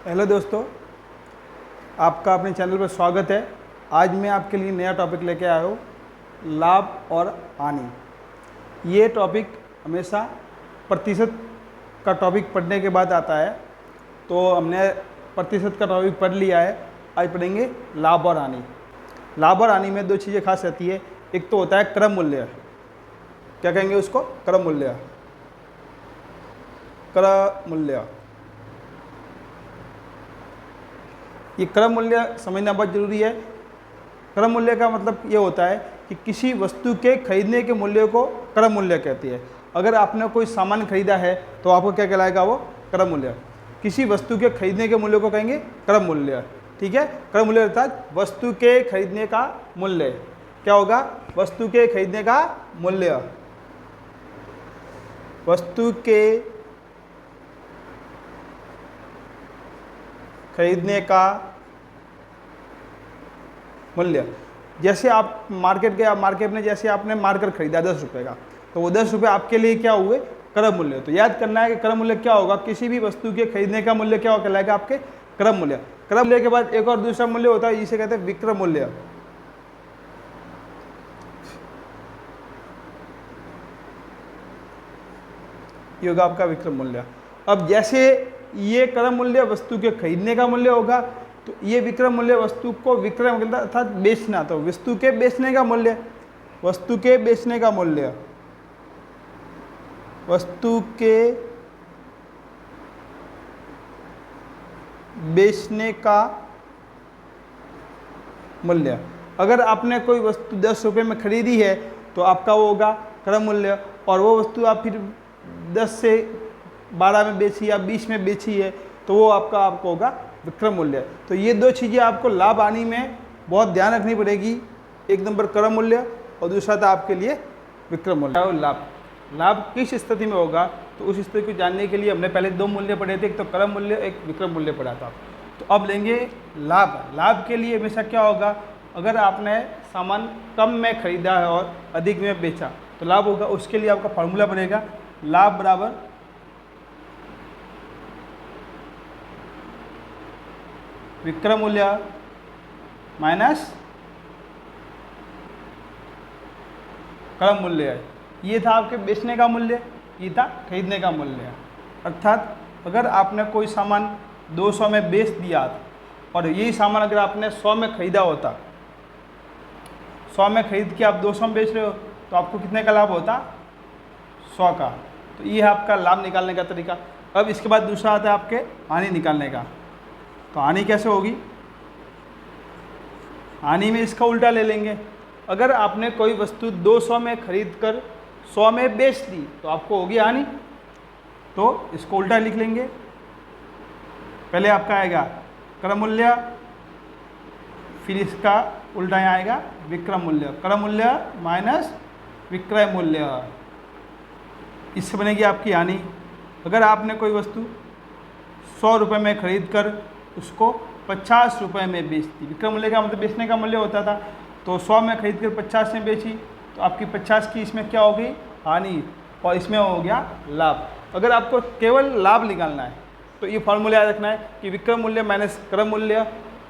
Hello दोस्तों, आपका अपने चैनल पर स्वागत है। आज मैं आपके लिए नया टॉपिक लेके आया हूँ, लाभ और हानि। ये टॉपिक हमेशा प्रतिशत का टॉपिक पढ़ने के बाद आता है, तो हमने प्रतिशत का टॉपिक पढ़ लिया है। आज पढ़ेंगे लाभ और हानि। लाभ और हानि में दो चीज़ें खास रहती है। एक तो होता है क्रम मूल्य। क्या कहेंगे उसको? क्रम मूल्य। क्रम मूल्य, ये क्रम मूल्य समझना बहुत ज़रूरी है। क्रम मूल्य का मतलब ये होता है कि किसी वस्तु के खरीदने के मूल्य को क्रम मूल्य कहती है। अगर आपने कोई सामान खरीदा है तो आपको क्या कहलाएगा? वो क्रम मूल्य। किसी वस्तु के खरीदने के मूल्य को कहेंगे क्रम मूल्य। ठीक है, क्रम मूल्य अर्थात वस्तु के खरीदने का मूल्य। क्या होगा? वस्तु के खरीदने का मूल्य। वस्तु के खरीदने का मूल्य। जैसे आप मार्केट गए, मार्केट में जैसे आपने मार्कर खरीदा 10 रुपये का, तो वो 10 रुपये आपके लिए क्या हुए? क्रम मूल्य। तो याद करना है कि क्रम मूल्य क्या होगा? किसी भी वस्तु के खरीदने का मूल्य क्या कहलाएगा? आपके क्रम मूल्य। क्रम मूल्य के बाद एक और दूसरा मूल्य होता है, जिसे कहते हैं विक्रम मूल्य। ये होगा आपका विक्रम मूल्य। अब जैसे ये क्रम मूल्य वस्तु के खरीदने का मूल्य होगा, तो ये विक्रम मूल्य वस्तु को विक्रम अर्थात बेचना, तो वस्तु के बेचने का मूल्य। वस्तु के बेचने का मूल्य। वस्तु के बेचने का मूल्य। अगर आपने कोई वस्तु 10 रुपये में खरीदी है तो आपका वो होगा क्रम मूल्य, और वो वस्तु आप फिर 10 से 12 में बेची या 20 में बेची है तो वो आपको होगा विक्रम मूल्य। तो ये दो चीज़ें आपको लाभ हानि में बहुत ध्यान रखनी पड़ेगी। एक नंबर क्रम मूल्य और दूसरा था आपके लिए विक्रम मूल्य। लाभ, लाभ किस स्थिति में होगा? तो उस स्थिति को जानने के लिए हमने पहले दो मूल्य पढ़े थे, एक तो क्रम मूल्य, एक विक्रम मूल्य पढ़ा था। तो अब लेंगे लाभ। लाभ के लिए हमेशा क्या होगा? अगर आपने सामान कम में खरीदा है और अधिक में बेचा तो लाभ होगा। उसके लिए आपका फॉर्मूला बनेगा लाभ बराबर विक्रम मूल्य माइनस क्रम मूल्य। ये था आपके बेचने का मूल्य, ये था खरीदने का मूल्य। अर्थात अगर आपने कोई सामान 200 में बेच दिया और यही सामान अगर आपने 100 में खरीदा होता, 100 में खरीद के आप 200 में बेच रहे हो, तो आपको कितने का लाभ होता? 100 का। तो ये है आपका लाभ निकालने का तरीका। अब इसके बाद दूसरा आता है आपके हानि निकालने का। तो हानि कैसे होगी? हानि में इसका उल्टा ले लेंगे। अगर आपने कोई वस्तु 200 में खरीद कर 100 में बेच दी तो आपको होगी हानि। तो इसको उल्टा लिख लेंगे। पहले आपका आएगा क्रम मूल्य, फिर इसका उल्टा यहाँ आएगा विक्रम मूल्य। क्रम मूल्य माइनस विक्रय मूल्य, इससे बनेगी आपकी हानि। अगर आपने कोई वस्तु 100 रुपये में खरीद कर उसको 50 रुपये में बेच दी, विक्रम मूल्य का मतलब बेचने का मूल्य होता था, तो 100 में खरीद कर 50 में बेची तो आपकी 50 की इसमें क्या होगी? हानि, और इसमें हो गया लाभ। अगर आपको केवल लाभ निकालना है तो ये फॉर्मूला याद रखना है कि विक्रम मूल्य माइनस क्रम मूल्य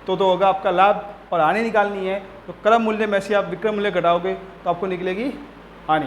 तो होगा आपका लाभ, और हानि निकालनी है तो क्रम मूल्य में से आप विक्रम मूल्य घटाओगे तो आपको निकलेगी हानि।